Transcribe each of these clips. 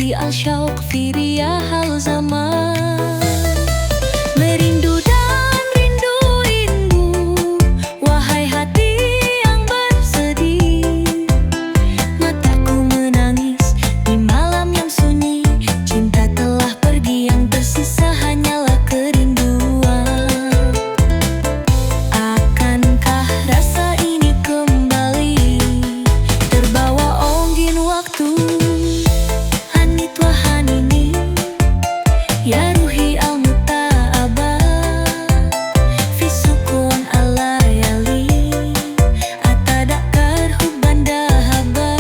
في الشوق في رياح الزمان. Merindu dan rindu-rindu, wahai hati yang bersedih. Mataku menangis di malam yang sunyi, cinta telah pergi, yang tersisa hanyalah kerinduan. Akankah rasa ini kembali terbawa ongin waktu? Hanit wa hanini ya ruhi al-muta'aba fi sukun al-layali atadakar hubban dahaba.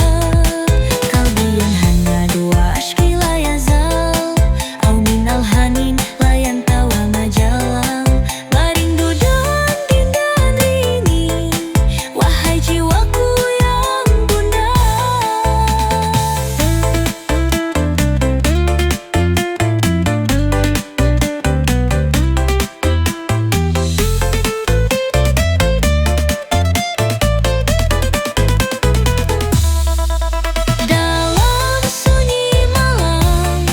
Kalbian hanya dua ashki la yazal au minal hanin la yantawa majalang. Merindu dan tindan ini, wahai jiwaku yang bunda. Dalam sunyi malam,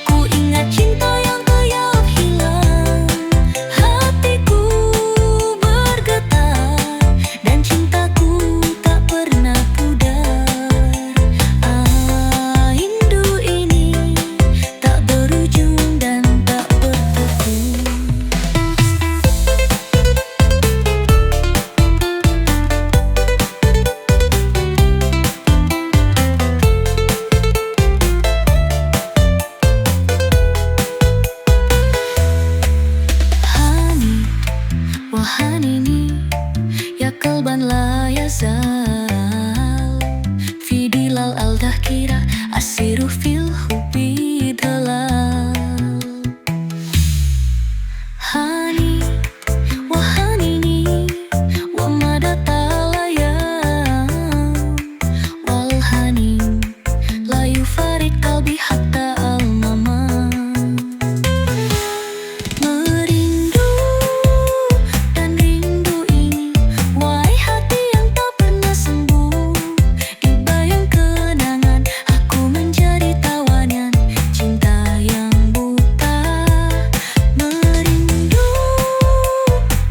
ku ingat cinta yang tiap hilang. Hatiku bergetar dan cintaku tak pernah pudar. Rindu ini tak berujung dan tak bertepi. Hani wa hanini ya kalban la yazal fi dilal al-dhakira asiru fil hubbi dalal. Hani wa hanini wa madatal ayam wal hanin la yufarik qalbi hatta al-mamat. Merindu dan rindu ini, wahai hati yang tak pernah sembuh. Di bayang kenangan, aku menjadi tawanan cinta yang buta. Merindu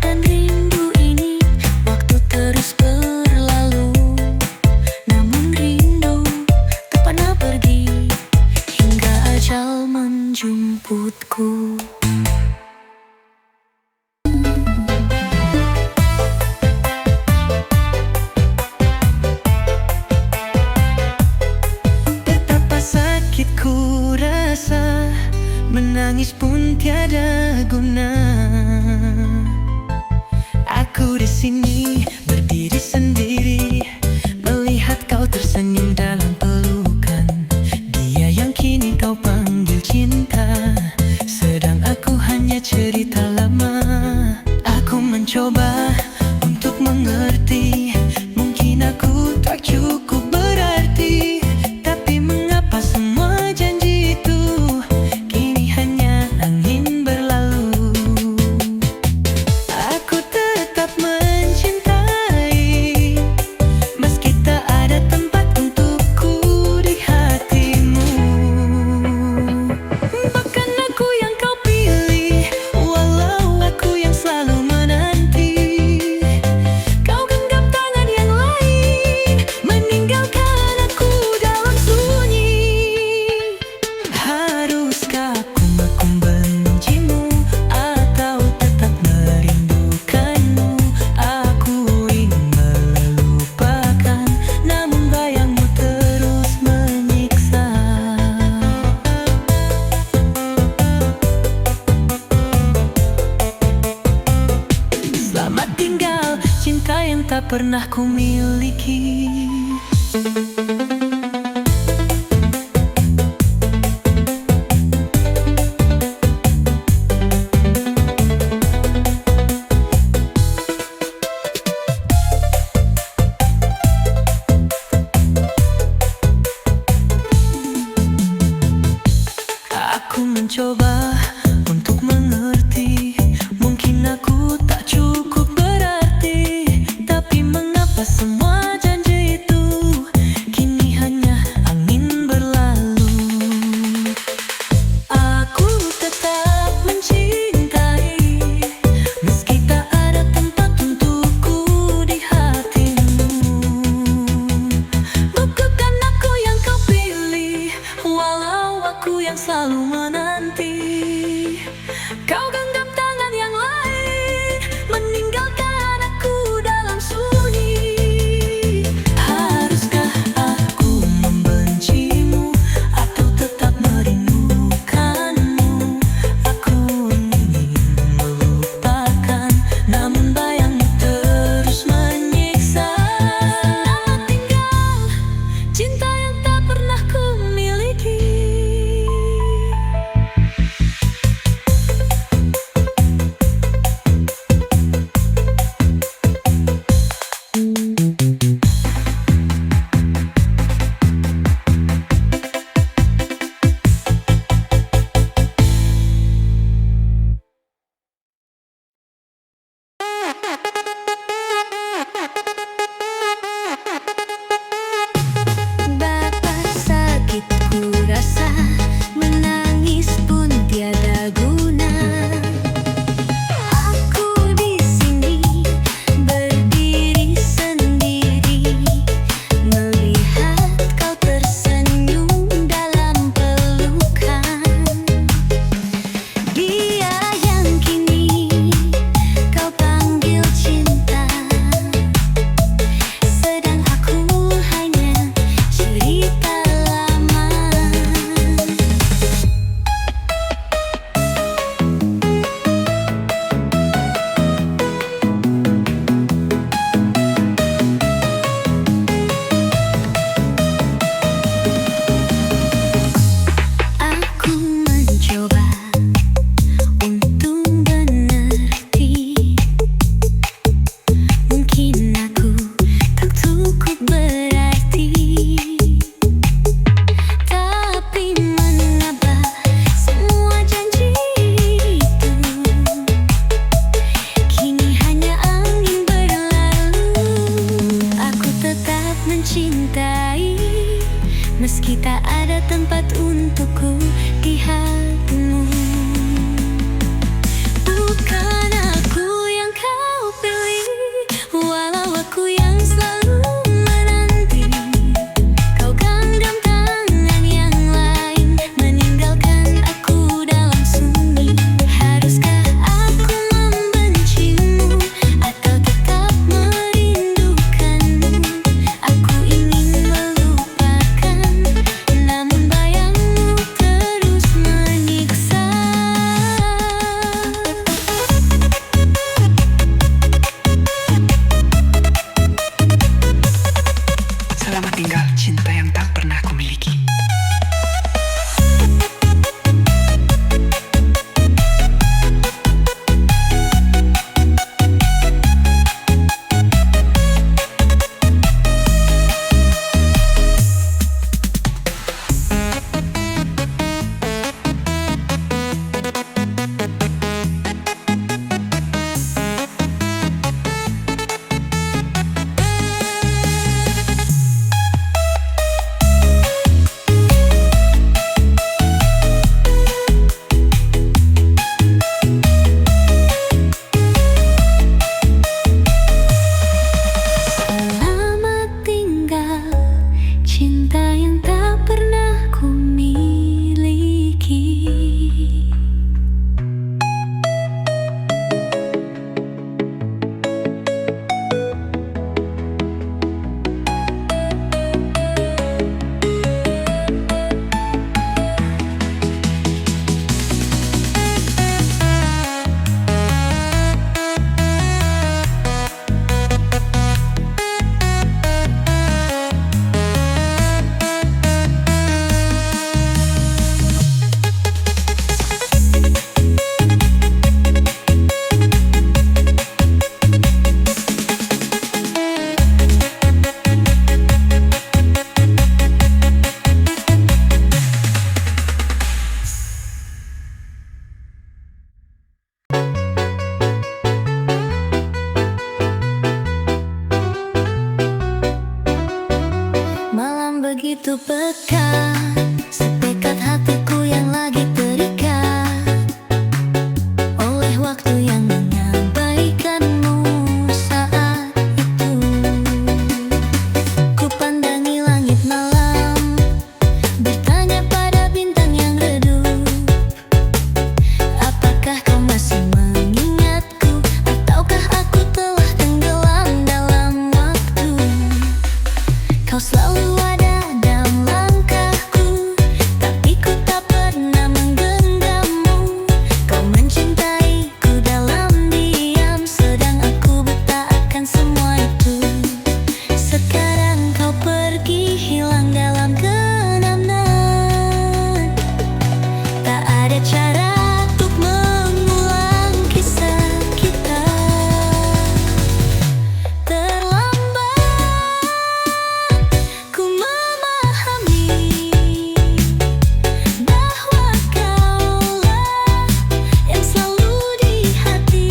dan rindu ini, waktu terus berlalu. Namun rindu tak pernah pergi, hingga ajal menjemputku. Betapa sakit ku rasa, menangis pun tiada guna. Aku di sini berdiri sendiri, melihat kau tersenyum dalam pelukan dia yang kini kau panggil cinta, sedang aku hanya cerita lama. Aku mencoba untuk mengerti, mungkin aku tak cukup berarti, tapi mengapa semua janji itu kini hanya angin berlalu? Aku tetap mencintai, meski tak ada tempat untukku di hatimu. Bahkan aku yang kau pilih, walau aku yang selalu menanti. Kau genggam tangan yang lain, meninggalkan aku dalam sunyi. Haruskah aku membencimu atau tetap merindukanmu? Aku ingin melupakan, namun bayangmu terus menyiksa. Selamat tinggal cinta yang tak pernah ku miliki. Aku mencoba untuk mengerti, mungkin aku tak cukup berarti, tapi mengapa semua janji itu kini mencintai, meski tak ada tempat untukku di hatimu. Bukan aku yang kau pilih, walau aku yang selalu menanti. Kau genggam tangan yang lain, meninggalkan aku dalam sunyi. Haruskah aku membencimu atau tetap merindukanmu? Aku ingin melupakan, namun bayangmu terus menyiksa. Selamat tinggal cinta yang tak pernah ku miliki. Selamat tinggal cinta yang tak pernah ku miliki. Malam begitu pekat, sepekat hatiku yang lagi terikat oleh waktu yang mengabaikanmu saat itu. Ku pandangi langit malam, bertanya pada bintang yang redup, apakah kau masih mengingatku, ataukah aku telah tenggelam dalam waktu? Kau selalu ada dalam langkahku, tapi ku tak pernah menggenggammu. Kau mencintaiku dalam diam, sedang aku buta akan semua itu. Sekarang kau pergi hilang dalam kenangan. Tak ada cara untuk mengulang kisah kita. Terlambat ku memahami bahwa kaulah yang selalu di hati.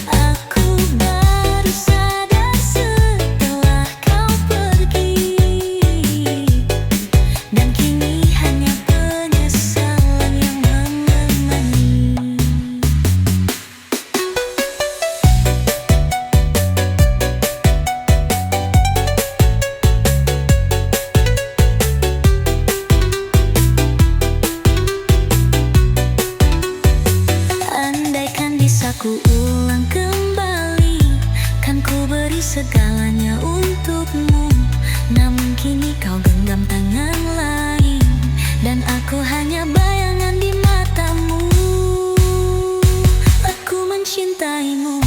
Aku baru sadar setelah kau pergi, dan kini hanya penyesalan yang menemani. Andaikan bisa ku ulang kembali, kan ku beri segalanya untukmu. Namun kini kau genggam tangan lain, dan aku hanya bayangan di matamu. Aku mencintaimu,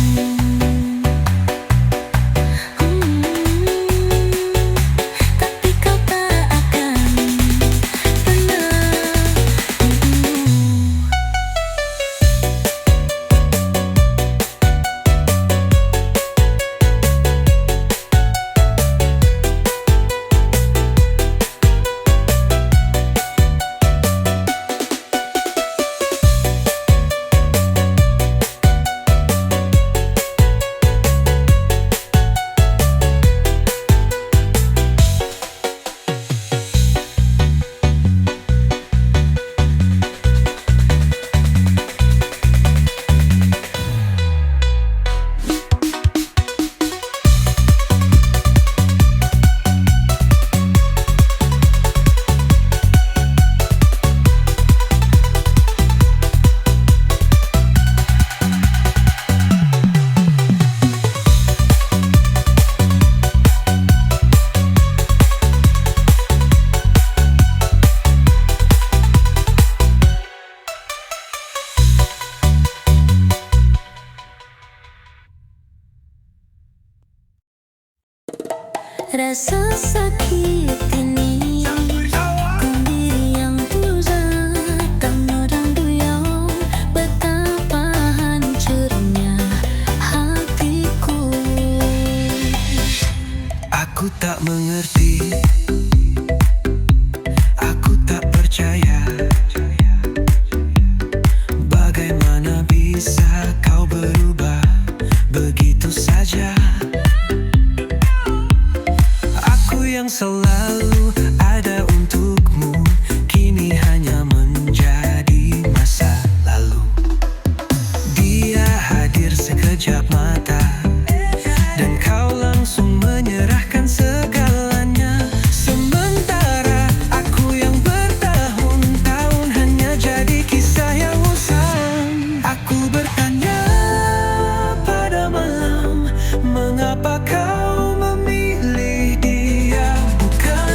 tapi kau tak akan pernah. Rasa sakit ini sendiri yang pusat, tak nodang duyung. Betapa hancurnya hatiku. Aku tak mengerti, aku tak percaya. Bagaimana bisa kau berubah begitu saja? Aku yang selalu ada untukmu, kini hanya menjadi masa lalu. Dia hadir sekejap mata, dan kau langsung menyerahkan segalanya. Sementara aku yang bertahun-tahun hanya jadi kisah yang usang. Aku bertanya pada malam, mengapa kau memilih dia bukan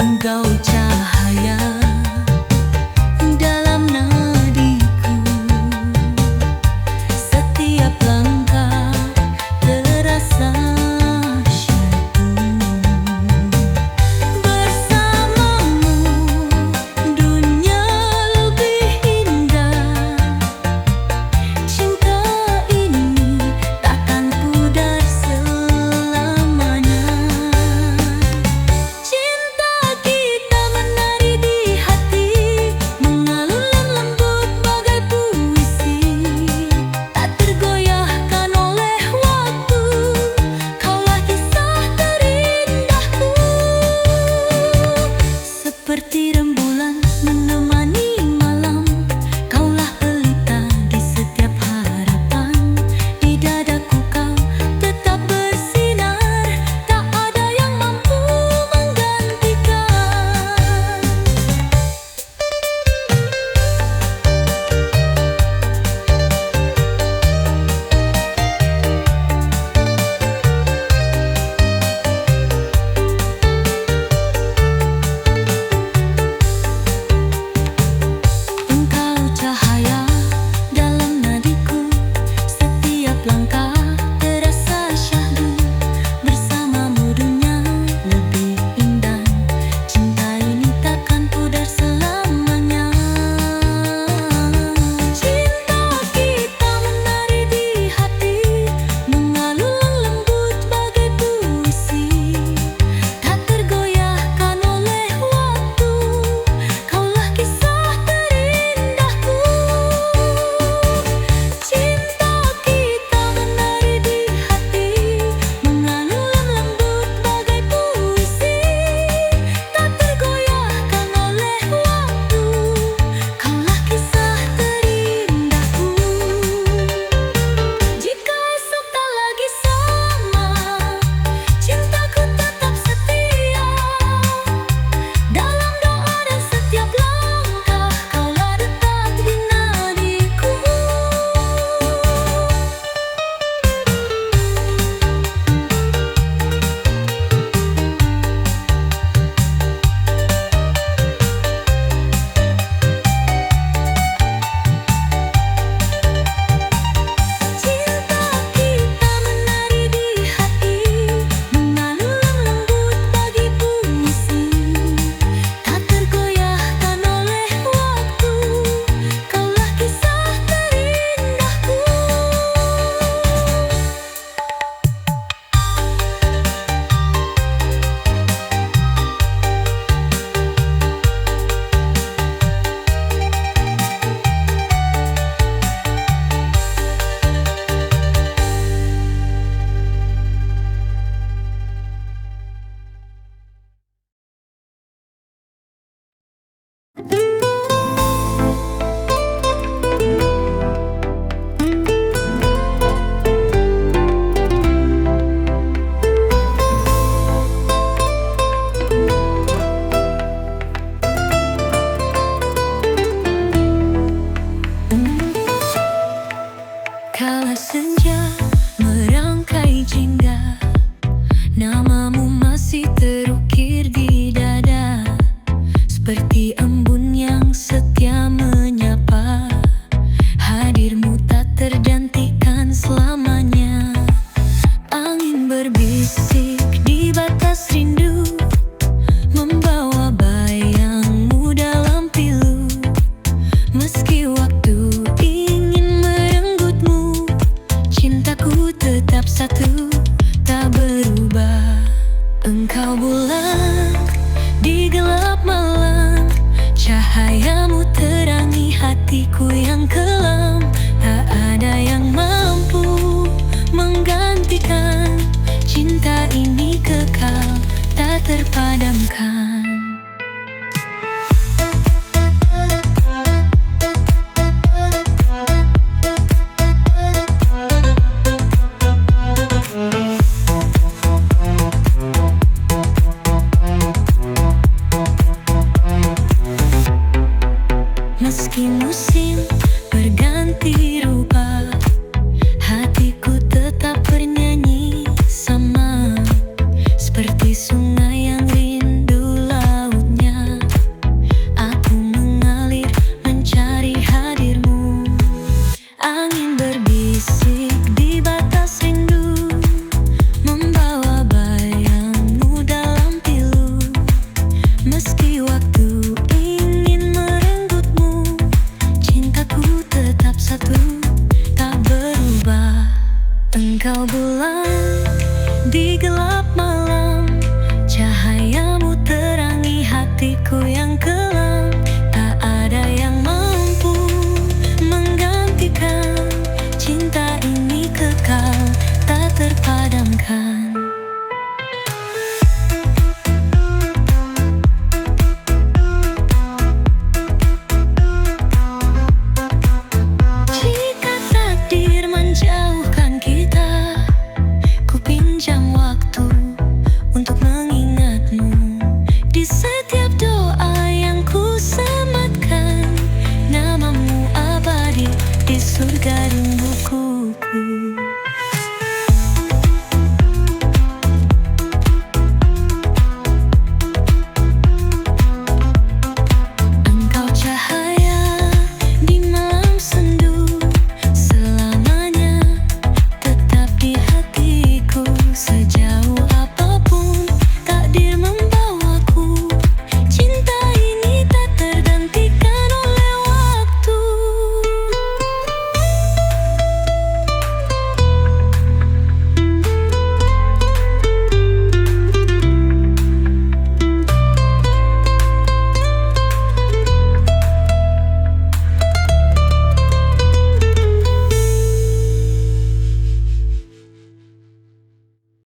Engkau cahaya dalam nadiku, setiap langkah terasa syahdu. Bersamamu dunia lebih indah, cinta ini takkan pudar selamanya. Cinta kita menari di hati, mengalun lembut bagai puisi, tak tergoyahkan oleh waktu. Kaulah kisah terindahku, seperti rembulan menemani malam. Kaulah pelita di setiap harapan, di dadaku kau tetap bersinar, tak ada yang mampu menggantikan. Engkau cahaya dalam nadiku, setiap langkah terasa syahdu. Bersamamu dunia lebih indah, cinta ini takkan pudar selamanya. Cinta kita menari di hati, mengalun lembut bagai puisi, tak tergoyahkan oleh waktu. Kaulah kisah terindahku, cinta kita menari di hati, mengalun lembut bagai puisi, tak tergoyahkan oleh waktu. Kaulah kisah terindahku. Jika esok tak lagi sama, cintaku tetap setia. Dalam doa dan setiap langkah, kaulah tetap di nadiku. Cinta kita menari di hati, mengalun lembut bagi puisi, tak tergoyahkan oleh waktu. Kaulah kisah terindahku. Kala senja merangkai jingga, namamu masih terukir di dada, seperti embun yang setia menyapa. Hadirmu tak tergantikan selamanya. Angin berbisik di batas rindu, membawa bayangmu dalam pilu. Meski waktu ingin merenggutmu, cintaku tetap satu, tak berubah. Engkau bulan di gelap malam, cahayamu terangi hatiku yang kelam. Tak ada yang mampu menggantikan, cinta ini kekal, tak terpadamkan. Meski musim berganti rupa, hatiku tetap bernyanyi sama, seperti sungai yang rindu meski waktu